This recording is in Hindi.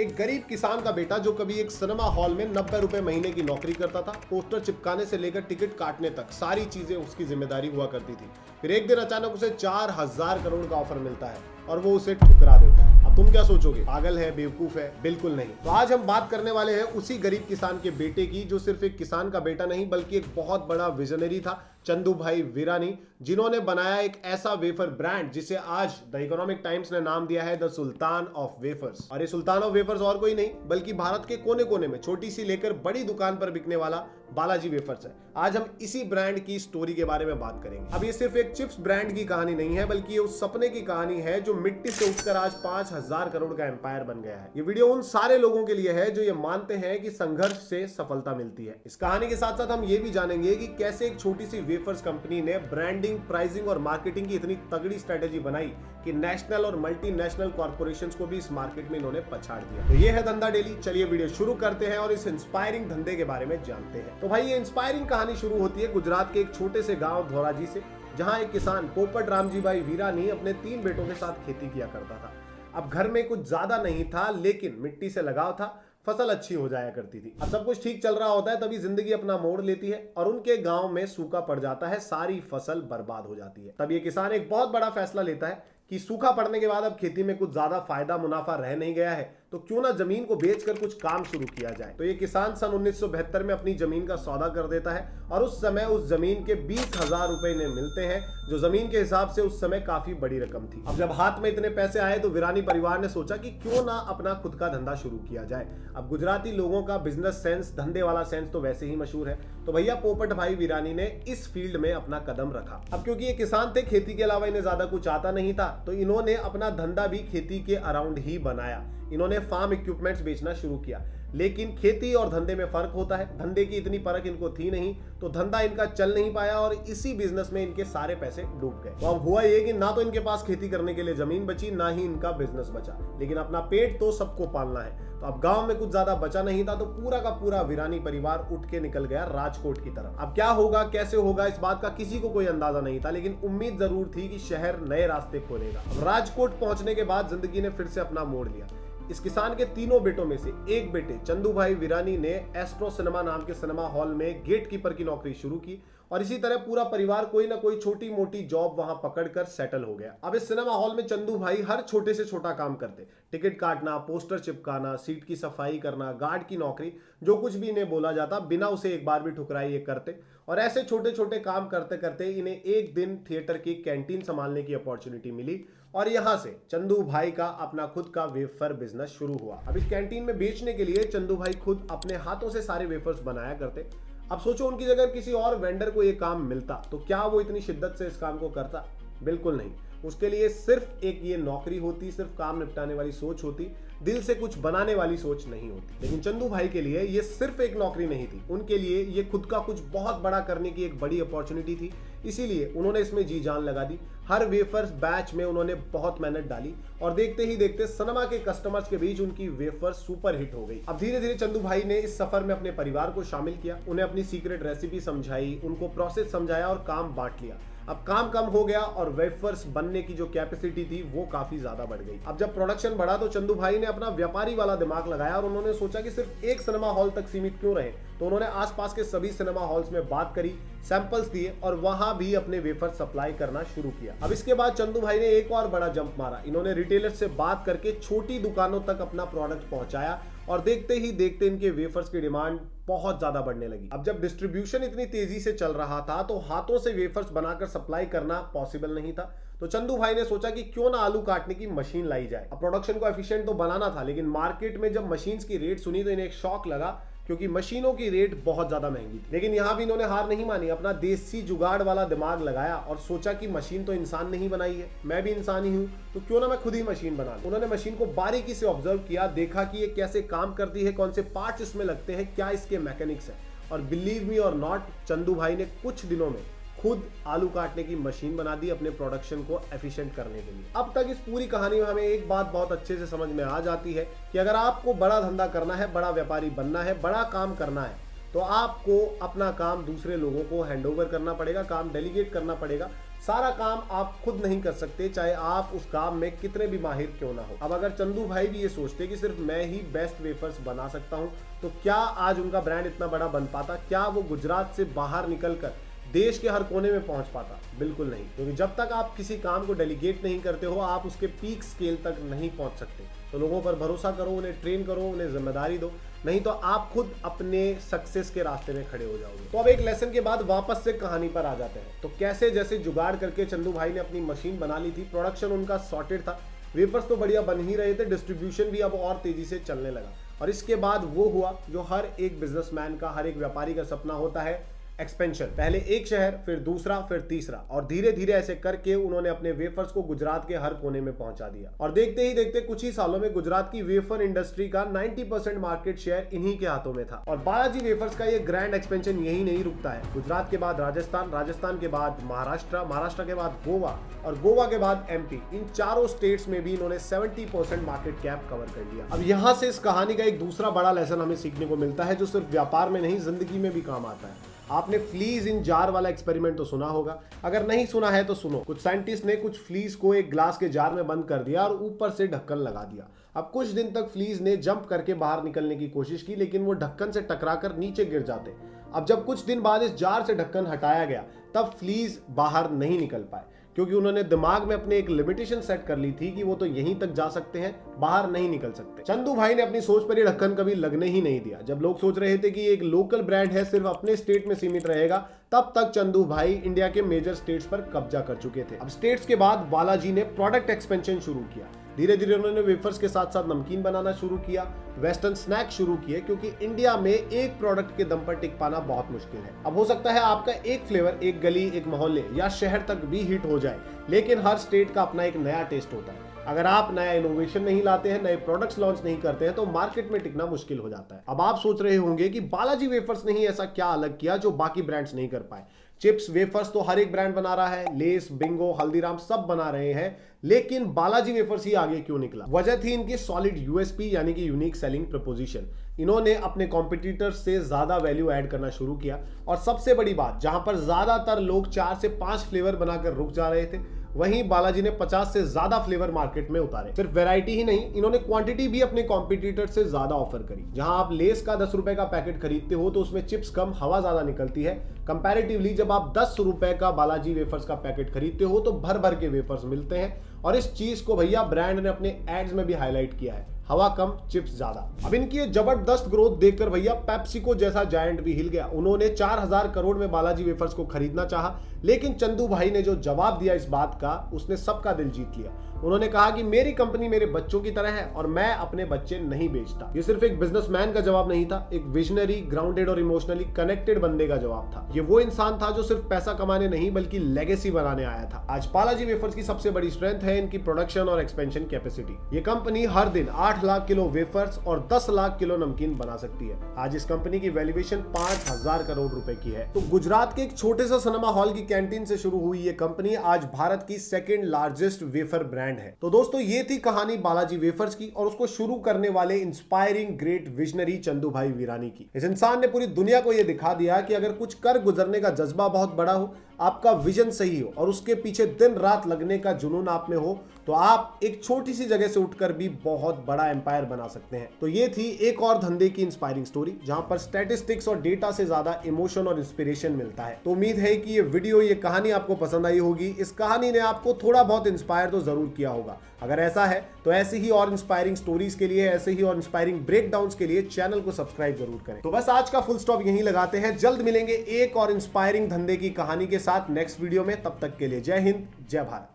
एक गरीब किसान का बेटा जो कभी एक सिनेमा हॉल में 90 रुपए महीने की नौकरी करता था, पोस्टर चिपकाने से लेकर टिकट काटने तक सारी चीजें उसकी जिम्मेदारी हुआ करती थी। फिर एक दिन अचानक उसे 4000 करोड़ का ऑफर मिलता है और वो उसे ठुकरा देता है। अब तुम क्या सोचोगे, पागल है, बेवकूफ है? बिल्कुल नहीं। तो आज हम बात करने वाले हैं उसी गरीब किसान के बेटे की, जो सिर्फ एक किसान का बेटा नहीं बल्कि एक बहुत बड़ा विजनरी था, चंदू भाई वीरानी, जिन्होंने बनाया एक ऐसा वेफर ब्रांड जिसे आज द इकोनॉमिक टाइम्स ने नाम दिया है द सुल्तान ऑफ वेफर्स। और ये सुल्तान ऑफ वेफर्स और कोई नहीं बल्कि भारत के कोने कोने में छोटी सी लेकर बड़ी दुकान पर बिकने वाला बालाजी वेफर्स है। आज हम इसी ब्रांड की स्टोरी के बारे में बात करेंगे। अब ये सिर्फ एक चिप्स ब्रांड की कहानी नहीं है बल्कि ये उस सपने की कहानी है जो मिट्टी से उठकर आज 5000 करोड़ का एम्पायर बन गया है। ये वीडियो उन सारे लोगों के लिए है जो ये मानते हैं कि संघर्ष से सफलता मिलती है। इस कहानी के साथ साथ हम ये भी जानेंगे कि कैसे एक छोटी सी वेफर्स कंपनी ने ब्रांडिंग, प्राइसिंग और मार्केटिंग की इतनी तगड़ी स्ट्रेटेजी बनाई कि नेशनल और मल्टीनेशनल कॉर्पोरेशंस को भी इस मार्केट में इन्होंने पछाड़ दिया। तो ये है धंधा डेली। चलिए वीडियो शुरू करते हैं और इस इंस्पायरिंग धंधे के बारे में जानते हैं। तो भाई ये इंस्पायरिंग कहानी शुरू होती है गुजरात के एक छोटे से गांव धोराजी से, जहां एक किसान पोपट रामजी भाई वीरानी अपने 3 बेटों के साथ खेती किया करता था। अब घर में कुछ ज्यादा नहीं था लेकिन मिट्टी से लगाव था, फसल अच्छी हो जाया करती थी। अब सब कुछ ठीक चल रहा होता है तभी जिंदगी अपना मोड़ लेती है और उनके गांव में सूखा पड़ जाता है, सारी फसल बर्बाद हो जाती है। तब ये किसान एक बहुत बड़ा फैसला लेता है कि सूखा पड़ने के बाद अब खेती में कुछ ज्यादा फायदा मुनाफा रह नहीं गया है तो क्यों ना जमीन को बेचकर कुछ काम शुरू किया जाए। तो ये किसान सन 1972 में अपनी जमीन का सौदा कर देता है और उस समय उस जमीन के 20,000 रुपए इन्हें मिलते हैं, जो जमीन के हिसाब से उस समय काफी बड़ी रकम थी। अब जब हाथ में इतने पैसे आए तो वीरानी परिवार ने सोचा कि क्यों ना अपना खुद का धंधा शुरू किया जाए। अब गुजराती लोगों का बिजनेस सेंस, धंधे वाला सेंस तो वैसे ही मशहूर है, तो भैया पोपट भाई वीरानी ने इस फील्ड में अपना कदम रखा। अब क्योंकि ये किसान थे, खेती के अलावा इन्हें ज्यादा कुछ आता नहीं था, तो इन्होंने अपना धंधा भी खेती के अराउंड ही बनाया। इन्होंने फार्म इक्विपमेंट्स बेचना शुरू किया। लेकिन खेती और धंधे में फर्क होता है, धंधे की इतनी परख इनको थी नहीं, तो धंधा इनका चल नहीं पाया और इसी बिजनेस में इनके सारे पैसे डूब गए। तो अब हुआ ये कि ना तो इनके पास खेती करने के लिए जमीन बची, ना ही इनका बिजनेस बचा, लेकिन अपना पेट तो सबको पालना है। तो अब गांव में कुछ ज्यादा बचा नहीं था, तो पूरा का पूरा वीरानी परिवार उठ के निकल गया राजकोट की तरफ। अब क्या होगा, कैसे होगा, इस बात का किसी को कोई अंदाजा नहीं था, लेकिन उम्मीद जरूर थी कि शहर नए रास्ते खोलेगा। अब राजकोट पहुंचने के बाद जिंदगी ने फिर से अपना मोड़ लिया। इस किसान के 3 बेटों में से एक बेटे चंदू भाई वीरानी ने एस्ट्रो सिनेमा नाम के सिनेमा हॉल में गेट कीपर की नौकरी शुरू की और इसी तरह पूरा परिवार कोई ना कोई छोटी मोटी जॉब वहां पकड़कर सेटल हो गया। अब इस सिनेमा हॉल में चंदू भाई हर छोटे से छोटा काम करते, टिकट काटना, पोस्टर चिपकाना, सीट की सफाई करना, गार्ड की नौकरी, जो कुछ भी इन्हें बोला जाता बिना उसे एक बार भी ठुकराए ये करते। और ऐसे छोटे छोटे काम करते करते इन्हें एक दिन थिएटर की कैंटीन संभालने की अपॉर्चुनिटी मिली और यहां से चंदू भाई का अपना खुद का वेफर बिजनेस शुरू हुआ। अब इस कैंटीन में बेचने के लिए चंदू भाई खुद अपने हाथों से सारे वेफर्स बनाया करते। अब सोचो उनकी जगह किसी और वेंडर को ये काम मिलता तो क्या वो इतनी शिद्दत से इस काम को करता? बिल्कुल नहीं। उसके लिए सिर्फ एक ये नौकरी होती, सिर्फ काम निपटाने वाली सोच होती, दिल से कुछ बनाने वाली सोच नहीं होती। लेकिन चंदू भाई के लिए ये सिर्फ एक नौकरी नहीं थी, उनके लिए ये खुद का कुछ बहुत बड़ा करने की एक बड़ी अपॉर्चुनिटी थी। इसीलिए उन्होंने इसमें जी जान लगा दी। हर वेफर्स बैच में उन्होंने बहुत मेहनत डाली और देखते ही देखते सिनेमा के कस्टमर्स के बीच उनकी वेफर्स सुपर हिट हो गई। अब धीरे धीरे चंदू भाई ने इस सफर में अपने परिवार को शामिल किया, उन्हें अपनी सीक्रेट रेसिपी समझाई, उनको प्रोसेस समझाया और काम बांट लिया। अब काम कम हो गया और वेफर्स बनने की जो कैपेसिटी थी वो काफी ज्यादा बढ़ गई। अब जब प्रोडक्शन बढ़ा तो चंदू भाई ने अपना व्यापारी वाला दिमाग लगाया और उन्होंने सोचा कि सिर्फ एक सिनेमा हॉल तक सीमित क्यों रहे। तो उन्होंने आसपास के सभी सिनेमा हॉल्स में बात करी, सैंपल्स दिए और वहां भी अपने वेफर सप्लाई करना शुरू किया। अब इसके बाद चंदू भाई ने एक और बड़ा जंप मारा। इन्होंने रिटेलर से बात करके छोटी दुकानों तक अपना प्रोडक्ट पहुंचाया और देखते ही देखते इनके वेफर्स की डिमांड बहुत ज्यादा बढ़ने लगी। अब जब डिस्ट्रीब्यूशन इतनी तेजी से चल रहा था तो हाथों से वेफर्स बनाकर सप्लाई करना पॉसिबल नहीं था। तो चंदू भाई ने सोचा कि क्यों ना आलू काटने की मशीन लाई जाए। अब प्रोडक्शन को एफिशिएंट तो बनाना था, लेकिन मार्केट में जब मशीन्स की रेट सुनी तो इन्हें एक शॉक लगा क्योंकि मशीनों की रेट बहुत ज्यादा महंगी थी। लेकिन यहां भी इन्होंने हार नहीं मानी, अपना देसी जुगाड़ वाला दिमाग लगाया और सोचा कि मशीन तो इंसान ने ही बनाई है, मैं भी इंसान ही हूं, तो क्यों ना मैं खुद ही मशीन बना लूं। उन्होंने मशीन को बारीकी से ऑब्जर्व किया, देखा कि ये कैसे काम करती है, कौन से पार्ट्स इसमें लगते हैं, क्या इसके मैकेनिक्स है। और बिलीव मी और नॉट, चंदू भाई ने कुछ दिनों में खुद आलू काटने की मशीन बना दी अपने प्रोडक्शन को एफिशिएंट करने के लिए। अब तक इस पूरी कहानी में हमें एक बात बहुत अच्छे से समझ में आ जाती है कि अगर आपको बड़ा धंधा करना है, बड़ा व्यापारी बनना है, बड़ा काम करना है, तो आपको अपना काम दूसरे लोगों को हैंडओवर करना पड़ेगा, काम डेलीगेट करना पड़ेगा, सारा काम आप खुद नहीं कर सकते, चाहे आप उस काम में कितने भी माहिर क्यों ना हो। अब अगर चंदू भाई भी ये सोचते कि सिर्फ मैं ही बेस्ट वेफर्स बना सकता हूं, तो क्या आज उनका ब्रांड इतना बड़ा बन पाता? क्या वो गुजरात से बाहर निकलकर देश के हर कोने में पहुंच पाता? बिल्कुल नहीं, क्योंकि जब तक आप किसी काम को डेलीगेट नहीं करते हो, आप उसके पीक स्केल तक नहीं पहुंच सकते। तो लोगों पर भरोसा करो, उन्हें ट्रेन करो, उन्हें जिम्मेदारी दो, नहीं तो आप खुद अपने सक्सेस के रास्ते में खड़े हो जाओगे। तो अब एक लेसन के बाद वापस से कहानी पर आ जाते हैं। तो कैसे जैसे जुगाड़ करके चंदू भाई ने अपनी मशीन बना ली थी, प्रोडक्शन उनका सॉर्टेड था, वेफर्स तो बढ़िया बन ही रहे थे, डिस्ट्रीब्यूशन भी अब और तेजी से चलने लगा। और इसके बाद वो हुआ जो हर एक बिजनेसमैन का, हर एक व्यापारी का सपना होता है, एक्सपेंशन। पहले एक शहर, फिर दूसरा, फिर तीसरा, और धीरे धीरे ऐसे करके उन्होंने अपने वेफर्स को गुजरात के हर कोने में पहुंचा दिया। और देखते ही देखते कुछ ही सालों में गुजरात की वेफर इंडस्ट्री का 90% मार्केट शेयर इन्हीं के हाथों में था। और बालाजी वेफर्स का ये ग्रैंड एक्सपेंशन यही नहीं रुकता है। गुजरात के बाद राजस्थान, राजस्थान के बाद महाराष्ट्र, महाराष्ट्र के बाद गोवा, और गोवा के बाद एमपी, इन चारों स्टेट्स में भी इन्होंने 70% मार्केट कैप कवर कर लिया। अब यहाँ से इस कहानी का एक दूसरा बड़ा लेसन हमें सीखने को मिलता है, जो सिर्फ व्यापार में नहीं, जिंदगी में भी काम आता है। आपने फ्लीज इन जार वाला एक्सपेरिमेंट तो सुना होगा, अगर नहीं सुना है तो सुनो। कुछ साइंटिस्ट ने कुछ फ्लीज को एक ग्लास के जार में बंद कर दिया और ऊपर से ढक्कन लगा दिया। अब कुछ दिन तक फ्लीज ने जंप करके बाहर निकलने की कोशिश की, लेकिन वो ढक्कन से टकराकर नीचे गिर जाते। अब जब कुछ दिन बाद इस जार से ढक्कन हटाया गया, तब फ्लीज बाहर नहीं निकल पाए, क्योंकि उन्होंने दिमाग में अपने एक लिमिटेशन सेट कर ली थी कि वो तो यहीं तक जा सकते हैं, बाहर नहीं निकल सकते। चंदू भाई ने अपनी सोच पर ये ढक्कन कभी लगने ही नहीं दिया। जब लोग सोच रहे थे कि एक लोकल ब्रांड है, सिर्फ अपने स्टेट में सीमित रहेगा, तब तक चंदू भाई इंडिया के मेजर स्टेट्स पर कब्जा कर चुके थे। अब स्टेट्स के बाद बालाजी ने प्रोडक्ट एक्सपेंशन शुरू किया। धीरे धीरे उन्होंने वेफर्स के साथ साथ नमकीन बनाना शुरू किया, वेस्टर्न स्नैक शुरू किए, क्योंकि इंडिया में एक प्रोडक्ट के दम पर टिक पाना बहुत मुश्किल है। अब हो सकता है आपका एक फ्लेवर एक गली, एक मोहल्ले या शहर तक भी हिट हो जाए, लेकिन हर स्टेट का अपना एक नया टेस्ट होता है। अगर आप नया इनोवेशन नहीं लाते हैं, नए प्रोडक्ट्स लॉन्च नहीं करते हैं, तो मार्केट में टिकना मुश्किल हो जाता है। अब आप सोच रहे होंगे कि बालाजी वेफर्स ने ही ऐसा क्या अलग किया जो बाकी ब्रांड्स नहीं कर पाए। चिप्स, वेफर्स तो हर एक ब्रांड बना रहा है, लेस, बिंगो, हल्दीराम सब बना रहे हैं, लेकिन बालाजी वेफर्स ही आगे क्यों निकला? वजह थी इनकी सॉलिड यूएसपी, यानी कि यूनिक सेलिंग प्रपोजिशन। इन्होंने अपने कॉम्पिटिटर्स से ज्यादा वैल्यू ऐड करना शुरू किया, और सबसे बड़ी बात, जहां पर ज्यादातर लोग 4 से 5 फ्लेवर बनाकर रुक जा रहे थे, वहीं बालाजी ने 50 से ज्यादा फ्लेवर मार्केट में उतारे। सिर्फ वैरायटी ही नहीं, इन्होंने क्वांटिटी भी अपने कॉम्पिटिटर से ज्यादा ऑफर करी। जहां आप लेस का 10 रुपए का पैकेट खरीदते हो, तो उसमें चिप्स कम, हवा ज्यादा निकलती है। कंपैरेटिवली जब आप 10 रुपए का बालाजी वेफर्स का पैकेट खरीदते हो, तो भर भर के वेफर्स मिलते हैं। और इस चीज को भैया ब्रांड ने अपने एड्स में भी हाईलाइट किया है, हवा कम, चिप्स ज्यादा। अब इनकी ये जबरदस्त ग्रोथ देखकर भैया पेप्सिको जैसा जायंट भी हिल गया। उन्होंने 4000 करोड़ में बालाजी वेफर्स को खरीदना चाहा, लेकिन चंदू भाई ने जो जवाब दिया इस बात का, उसने सबका दिल जीत लिया। उन्होंने कहा कि मेरी कंपनी मेरे बच्चों की तरह है और मैं अपने बच्चे नहीं बेचता। ये सिर्फ एक बिजनेसमैन का जवाब नहीं था, एक विजनरी, ग्राउंडेड और इमोशनली कनेक्टेड बंदे का जवाब था। ये वो इंसान था जो सिर्फ पैसा कमाने नहीं, बल्कि लेगेसी बनाने आया था। आज बालाजी वेफर्स की सबसे बड़ी स्ट्रेंथ है इनकी प्रोडक्शन और एक्सपेंशन कैपेसिटी। ये कंपनी हर दिन 8 लाख किलो वेफर्स और 10 लाख किलो नमकीन बना सकती है। आज इस कंपनी की वैल्यूएशन 5000 करोड़ रुपए की है। तो गुजरात के एक छोटे सा सिनेमा हॉल की कैंटीन से शुरू हुई ये कंपनी आज भारत की सेकंड लार्जेस्ट वेफर ब्रांड है। तो दोस्तों, ये थी कहानी बालाजी वेफर्स की और उसको शुरू करने वाले इंस्पायरिंग ग्रेट विजनरी चंदू भाई वीरानी की। इस इंसान ने पूरी दुनिया को यह दिखा दिया कि अगर कुछ कर गुजरने का जज्बा बहुत बड़ा हो, आपका विजन सही हो और उसके पीछे दिन रात लगने का जुनून आप में हो, तो आप एक छोटी सी जगह से उठकर भी बहुत बड़ा एम्पायर बना सकते हैं। तो ये थी एक और धंधे की इंस्पायरिंग स्टोरी, जहां पर स्टैटिस्टिक्स और डेटा से ज्यादा इमोशन और इंस्पिरेशन मिलता है। तो उम्मीद है कि ये वीडियो, ये कहानी आपको पसंद आई होगी। इस कहानी ने आपको थोड़ा बहुत इंस्पायर तो जरूर किया होगा। अगर ऐसा है तो ऐसी ही और इंस्पायरिंग स्टोरीज के लिए, ऐसे ही और इंस्पायरिंग ब्रेकडाउन्स के लिए चैनल को सब्सक्राइब जरूर करें। तो बस आज का फुल स्टॉप यहीं लगाते हैं। जल्द मिलेंगे एक और इंस्पायरिंग धंधे की कहानी के साथ नेक्स्ट वीडियो में। तब तक के लिए जय हिंद, जय भारत।